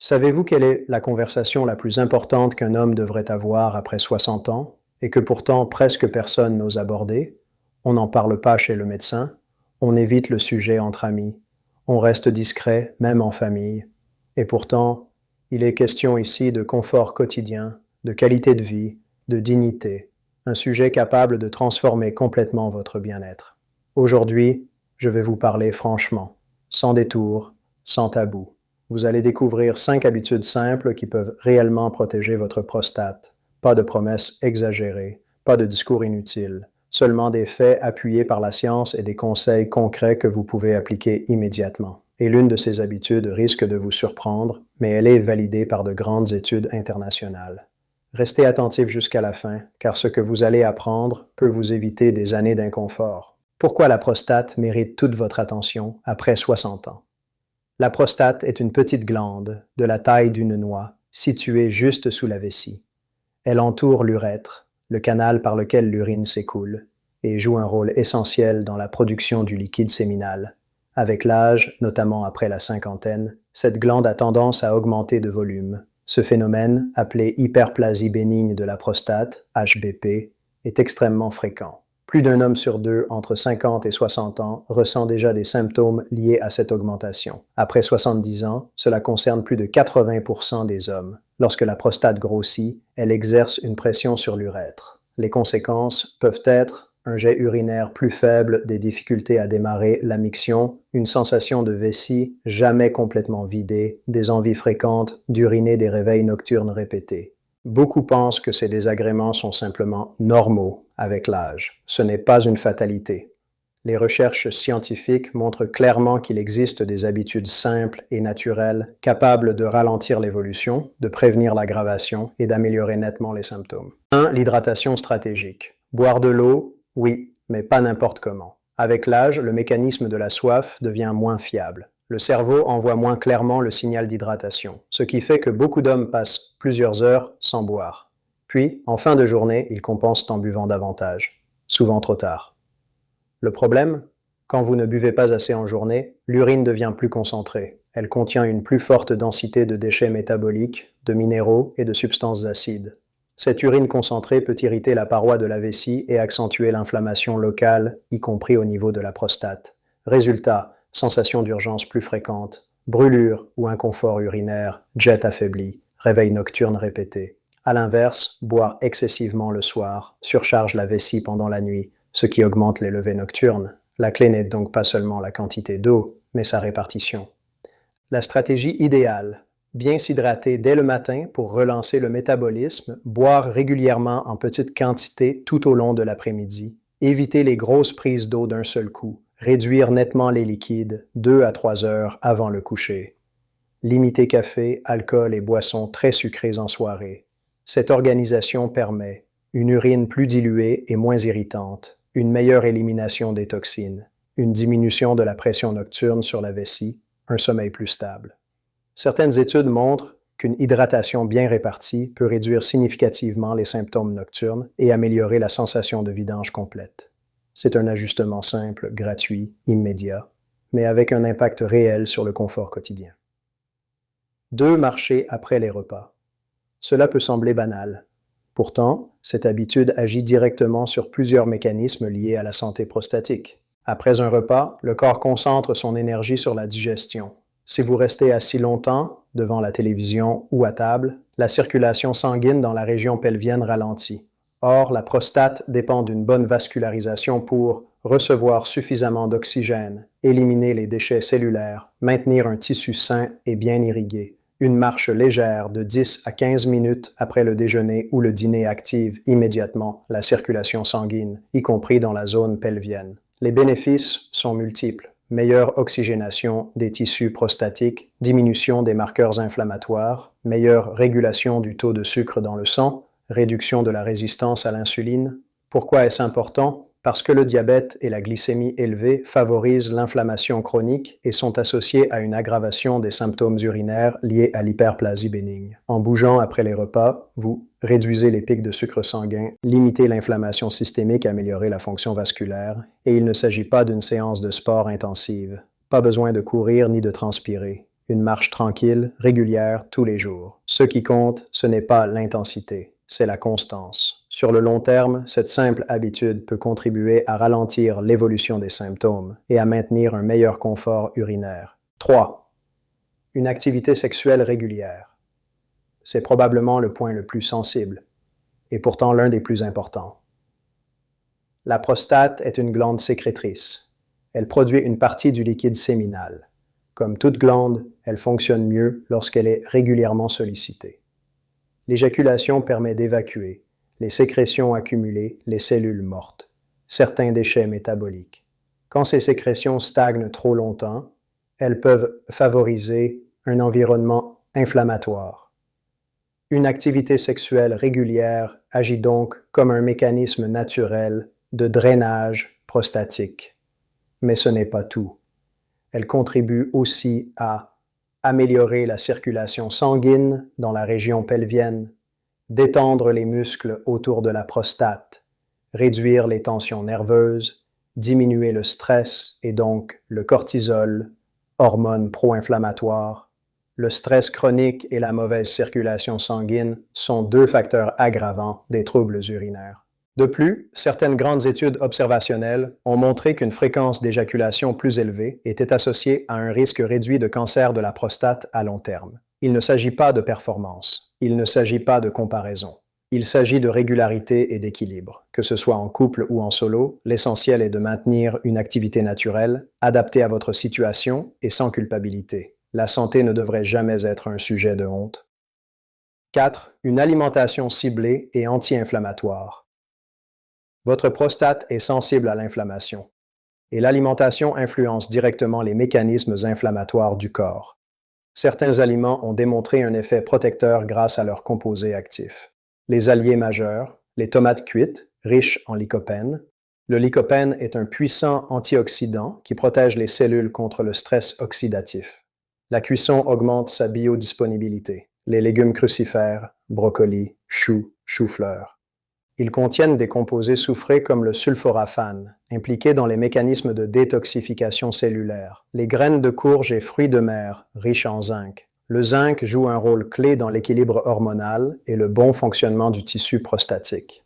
Savez-vous quelle est la conversation la plus importante qu'un homme devrait avoir après 60 ans et que pourtant presque personne n'ose aborder? On n'en parle pas chez le médecin, on évite le sujet entre amis, on reste discret même en famille. Et pourtant, il est question ici de confort quotidien, de qualité de vie, de dignité, un sujet capable de transformer complètement votre bien-être. Aujourd'hui, je vais vous parler franchement, sans détour, sans tabou. Vous allez découvrir 5 habitudes simples qui peuvent réellement protéger votre prostate. Pas de promesses exagérées, pas de discours inutiles, seulement des faits appuyés par la science et des conseils concrets que vous pouvez appliquer immédiatement. Et l'une de ces habitudes risque de vous surprendre, mais elle est validée par de grandes études internationales. Restez attentif jusqu'à la fin, car ce que vous allez apprendre peut vous éviter des années d'inconfort. Pourquoi la prostate mérite toute votre attention après 60 ans? La prostate est une petite glande, de la taille d'une noix, située juste sous la vessie. Elle entoure l'urètre, le canal par lequel l'urine s'écoule, et joue un rôle essentiel dans la production du liquide séminal. Avec l'âge, notamment après la cinquantaine, cette glande a tendance à augmenter de volume. Ce phénomène, appelé hyperplasie bénigne de la prostate, HBP, est extrêmement fréquent. Plus d'un homme sur deux entre 50 et 60 ans ressent déjà des symptômes liés à cette augmentation. Après 70 ans, cela concerne plus de 80% des hommes. Lorsque la prostate grossit, elle exerce une pression sur l'urètre. Les conséquences peuvent être un jet urinaire plus faible, des difficultés à démarrer la miction, une sensation de vessie jamais complètement vidée, des envies fréquentes d'uriner, des réveils nocturnes répétés. Beaucoup pensent que ces désagréments sont simplement normaux avec l'âge. Ce n'est pas une fatalité. Les recherches scientifiques montrent clairement qu'il existe des habitudes simples et naturelles capables de ralentir l'évolution, de prévenir l'aggravation et d'améliorer nettement les symptômes. 1. L'hydratation stratégique. Boire de l'eau, oui, mais pas n'importe comment. Avec l'âge, le mécanisme de la soif devient moins fiable. Le cerveau envoie moins clairement le signal d'hydratation, ce qui fait que beaucoup d'hommes passent plusieurs heures sans boire. Puis, en fin de journée, ils compensent en buvant davantage, souvent trop tard. Le problème, quand vous ne buvez pas assez en journée, l'urine devient plus concentrée. Elle contient une plus forte densité de déchets métaboliques, de minéraux et de substances acides. Cette urine concentrée peut irriter la paroi de la vessie et accentuer l'inflammation locale, y compris au niveau de la prostate. Résultat, sensation d'urgence plus fréquente, brûlure ou inconfort urinaire, jet affaibli, réveil nocturne répété. À l'inverse, boire excessivement le soir surcharge la vessie pendant la nuit, ce qui augmente les levées nocturnes. La clé n'est donc pas seulement la quantité d'eau, mais sa répartition. La stratégie idéale: bien s'hydrater dès le matin pour relancer le métabolisme, boire régulièrement en petite quantité tout au long de l'après-midi, éviter les grosses prises d'eau d'un seul coup, réduire nettement les liquides 2 à 3 heures avant le coucher. Limiter café, alcool et boissons très sucrées en soirée. Cette organisation permet une urine plus diluée et moins irritante, une meilleure élimination des toxines, une diminution de la pression nocturne sur la vessie, un sommeil plus stable. Certaines études montrent qu'une hydratation bien répartie peut réduire significativement les symptômes nocturnes et améliorer la sensation de vidange complète. C'est un ajustement simple, gratuit, immédiat, mais avec un impact réel sur le confort quotidien. 2. Marcher après les repas. Cela peut sembler banal. Pourtant, cette habitude agit directement sur plusieurs mécanismes liés à la santé prostatique. Après un repas, le corps concentre son énergie sur la digestion. Si vous restez assis longtemps, devant la télévision ou à table, la circulation sanguine dans la région pelvienne ralentit. Or, la prostate dépend d'une bonne vascularisation pour recevoir suffisamment d'oxygène, éliminer les déchets cellulaires, maintenir un tissu sain et bien irrigué. Une marche légère de 10 à 15 minutes après le déjeuner ou le dîner active immédiatement la circulation sanguine, y compris dans la zone pelvienne. Les bénéfices sont multiples. Meilleure oxygénation des tissus prostatiques, diminution des marqueurs inflammatoires, meilleure régulation du taux de sucre dans le sang, réduction de la résistance à l'insuline. Pourquoi est-ce important? Parce que le diabète et la glycémie élevée favorisent l'inflammation chronique et sont associés à une aggravation des symptômes urinaires liés à l'hyperplasie bénigne. En bougeant après les repas, vous réduisez les pics de sucre sanguin, limitez l'inflammation systémique, améliorez la fonction vasculaire, et il ne s'agit pas d'une séance de sport intensive. Pas besoin de courir ni de transpirer. une marche tranquille, régulière, tous les jours. Ce qui compte, ce n'est pas l'intensité, c'est la constance. Sur le long terme, cette simple habitude peut contribuer à ralentir l'évolution des symptômes et à maintenir un meilleur confort urinaire. 3. Une activité sexuelle régulière. C'est probablement le point le plus sensible, et pourtant l'un des plus importants. La prostate est une glande sécrétrice. Elle produit une partie du liquide séminal. Comme toute glande, elle fonctionne mieux lorsqu'elle est régulièrement sollicitée. L'éjaculation permet d'évacuer les sécrétions accumulées, les cellules mortes, certains déchets métaboliques. Quand ces sécrétions stagnent trop longtemps, elles peuvent favoriser un environnement inflammatoire. Une activité sexuelle régulière agit donc comme un mécanisme naturel de drainage prostatique. Mais ce n'est pas tout. Elle contribue aussi à améliorer la circulation sanguine dans la région pelvienne, détendre les muscles autour de la prostate, réduire les tensions nerveuses, diminuer le stress et donc le cortisol, hormone pro-inflammatoire. Le stress chronique et la mauvaise circulation sanguine sont deux facteurs aggravants des troubles urinaires. De plus, certaines grandes études observationnelles ont montré qu'une fréquence d'éjaculation plus élevée était associée à un risque réduit de cancer de la prostate à long terme. Il ne s'agit pas de performance, il ne s'agit pas de comparaison. Il s'agit de régularité et d'équilibre. Que ce soit en couple ou en solo, l'essentiel est de maintenir une activité naturelle, adaptée à votre situation et sans culpabilité. La santé ne devrait jamais être un sujet de honte. 4. Une alimentation ciblée et anti-inflammatoire. Votre prostate est sensible à l'inflammation, et l'alimentation influence directement les mécanismes inflammatoires du corps. Certains aliments ont démontré un effet protecteur grâce à leurs composés actifs. Les alliés majeurs, les tomates cuites, riches en lycopène. Le lycopène est un puissant antioxydant qui protège les cellules contre le stress oxydatif. La cuisson augmente sa biodisponibilité. Les légumes crucifères, brocolis, choux, choux-fleurs. Ils contiennent des composés soufrés comme le sulforaphane, impliqué dans les mécanismes de détoxification cellulaire. Les graines de courge et fruits de mer, riches en zinc. Le zinc joue un rôle clé dans l'équilibre hormonal et le bon fonctionnement du tissu prostatique.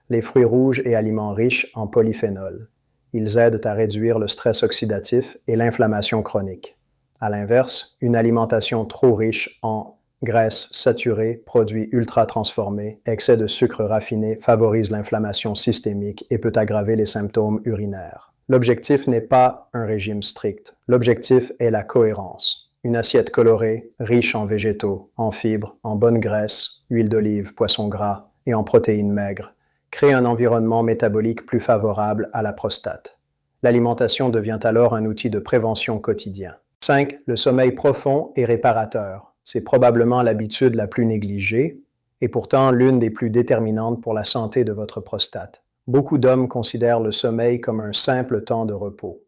Les fruits rouges et aliments riches en polyphénol. Ils aident à réduire le stress oxydatif et l'inflammation chronique. À l'inverse, une alimentation trop riche en graisses saturées, produits ultra-transformés, excès de sucre raffiné favorise l'inflammation systémique et peut aggraver les symptômes urinaires. L'objectif n'est pas un régime strict. L'objectif est la cohérence. Une assiette colorée, riche en végétaux, en fibres, en bonne graisse, huile d'olive, poisson gras et en protéines maigres, crée un environnement métabolique plus favorable à la prostate. L'alimentation devient alors un outil de prévention quotidien. 5. Le sommeil profond et réparateur. C'est probablement l'habitude la plus négligée et pourtant l'une des plus déterminantes pour la santé de votre prostate. Beaucoup d'hommes considèrent le sommeil comme un simple temps de repos.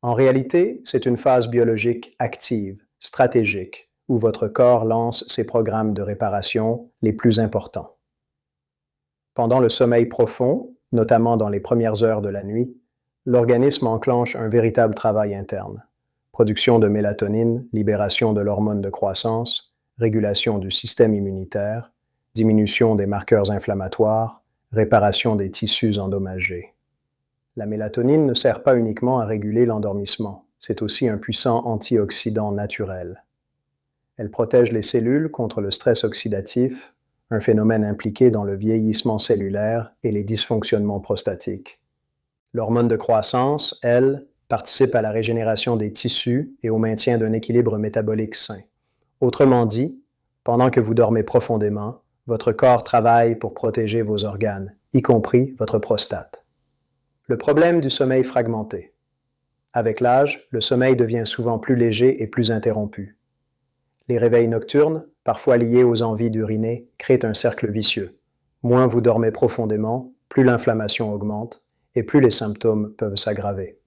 En réalité, c'est une phase biologique active, stratégique, où votre corps lance ses programmes de réparation les plus importants. Pendant le sommeil profond, notamment dans les premières heures de la nuit, l'organisme enclenche un véritable travail interne. Production de mélatonine, libération de l'hormone de croissance, régulation du système immunitaire, diminution des marqueurs inflammatoires, réparation des tissus endommagés. La mélatonine ne sert pas uniquement à réguler l'endormissement, c'est aussi un puissant antioxydant naturel. Elle protège les cellules contre le stress oxydatif, un phénomène impliqué dans le vieillissement cellulaire et les dysfonctionnements prostatiques. L'hormone de croissance, elle, participe à la régénération des tissus et au maintien d'un équilibre métabolique sain. Autrement dit, pendant que vous dormez profondément, votre corps travaille pour protéger vos organes, y compris votre prostate. Le problème du sommeil fragmenté. Avec l'âge, le sommeil devient souvent plus léger et plus interrompu. Les réveils nocturnes, parfois liés aux envies d'uriner, créent un cercle vicieux. Moins vous dormez profondément, plus l'inflammation augmente et plus les symptômes peuvent s'aggraver.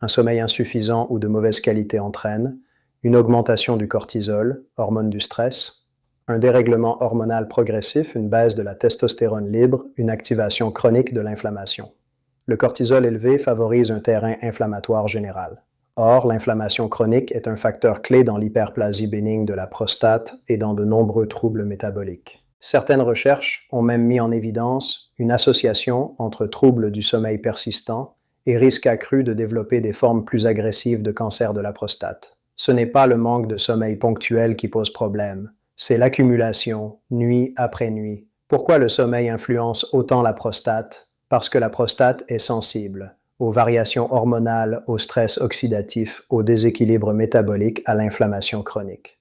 Un sommeil insuffisant ou de mauvaise qualité entraîne une augmentation du cortisol, hormone du stress, un dérèglement hormonal progressif, une baisse de la testostérone libre, une activation chronique de l'inflammation. Le cortisol élevé favorise un terrain inflammatoire général. Or, l'inflammation chronique est un facteur clé dans l'hyperplasie bénigne de la prostate et dans de nombreux troubles métaboliques. Certaines recherches ont même mis en évidence une association entre troubles du sommeil persistant et risque accru de développer des formes plus agressives de cancer de la prostate. Ce n'est pas le manque de sommeil ponctuel qui pose problème, c'est l'accumulation, nuit après nuit. Pourquoi le sommeil influence autant la prostate? Parce que la prostate est sensible aux variations hormonales, au stress oxydatif, au déséquilibre métabolique, à l'inflammation chronique.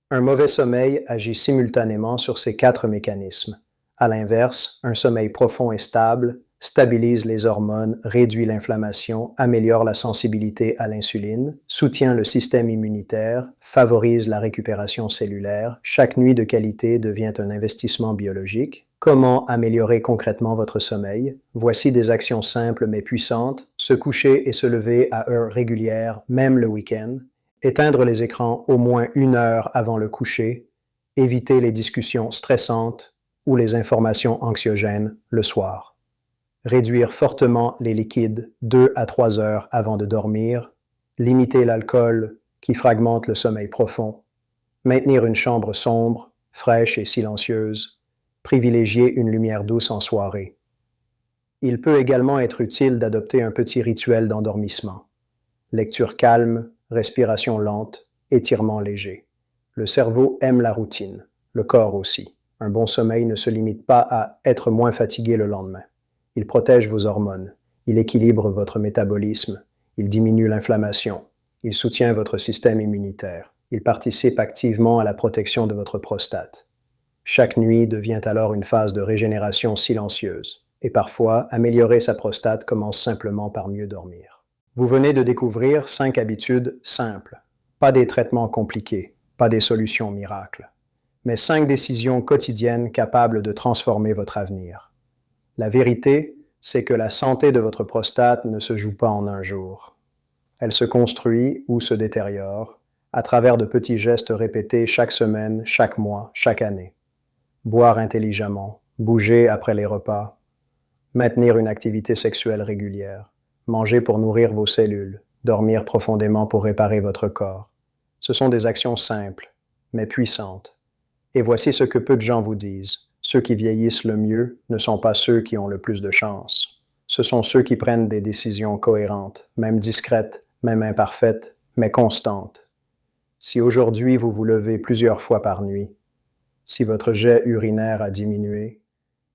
Un mauvais sommeil agit simultanément sur ces 4 mécanismes. À l'inverse, un sommeil profond et stable stabilise les hormones, réduit l'inflammation, améliore la sensibilité à l'insuline, soutient le système immunitaire, favorise la récupération cellulaire. Chaque nuit de qualité devient un investissement biologique. Comment améliorer concrètement votre sommeil? Voici des actions simples mais puissantes. Se coucher et se lever à heures régulières, même le week-end. Éteindre les écrans au moins 1 heure avant le coucher. Éviter les discussions stressantes ou les informations anxiogènes le soir. Réduire fortement les liquides 2 à 3 heures avant de dormir. Limiter l'alcool qui fragmente le sommeil profond. Maintenir une chambre sombre, fraîche et silencieuse. Privilégier une lumière douce en soirée. Il peut également être utile d'adopter un petit rituel d'endormissement. Lecture calme, respiration lente, étirement léger. Le cerveau aime la routine, le corps aussi. Un bon sommeil ne se limite pas à être moins fatigué le lendemain. Il protège vos hormones, il équilibre votre métabolisme, il diminue l'inflammation, il soutient votre système immunitaire, il participe activement à la protection de votre prostate. Chaque nuit devient alors une phase de régénération silencieuse, et parfois, améliorer sa prostate commence simplement par mieux dormir. Vous venez de découvrir 5 habitudes simples, pas des traitements compliqués, pas des solutions miracles, mais 5 décisions quotidiennes capables de transformer votre avenir. La vérité, c'est que la santé de votre prostate ne se joue pas en un jour. Elle se construit ou se détériore à travers de petits gestes répétés chaque semaine, chaque mois, chaque année. Boire intelligemment, bouger après les repas, maintenir une activité sexuelle régulière, manger pour nourrir vos cellules, dormir profondément pour réparer votre corps. Ce sont des actions simples, mais puissantes. Et voici ce que peu de gens vous disent. Ceux qui vieillissent le mieux ne sont pas ceux qui ont le plus de chance. Ce sont ceux qui prennent des décisions cohérentes, même discrètes, même imparfaites, mais constantes. Si aujourd'hui vous vous levez plusieurs fois par nuit, si votre jet urinaire a diminué,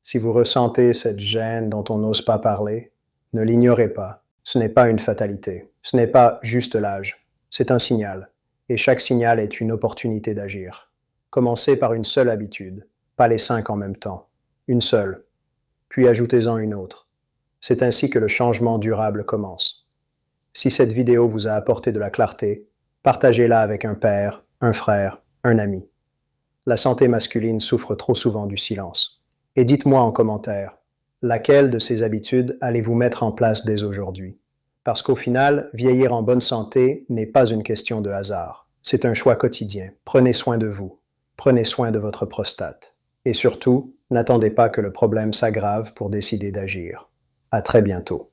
si vous ressentez cette gêne dont on n'ose pas parler, ne l'ignorez pas. Ce n'est pas une fatalité. Ce n'est pas juste l'âge. C'est un signal. Et chaque signal est une opportunité d'agir. Commencez par une seule habitude. Pas les 5 en même temps. Une seule. Puis ajoutez-en une autre. C'est ainsi que le changement durable commence. Si cette vidéo vous a apporté de la clarté, partagez-la avec un père, un frère, un ami. La santé masculine souffre trop souvent du silence. Et dites-moi en commentaire, laquelle de ces habitudes allez-vous mettre en place dès aujourd'hui? Parce qu'au final, vieillir en bonne santé n'est pas une question de hasard. C'est un choix quotidien. Prenez soin de vous. Prenez soin de votre prostate. Et surtout, n'attendez pas que le problème s'aggrave pour décider d'agir. À très bientôt.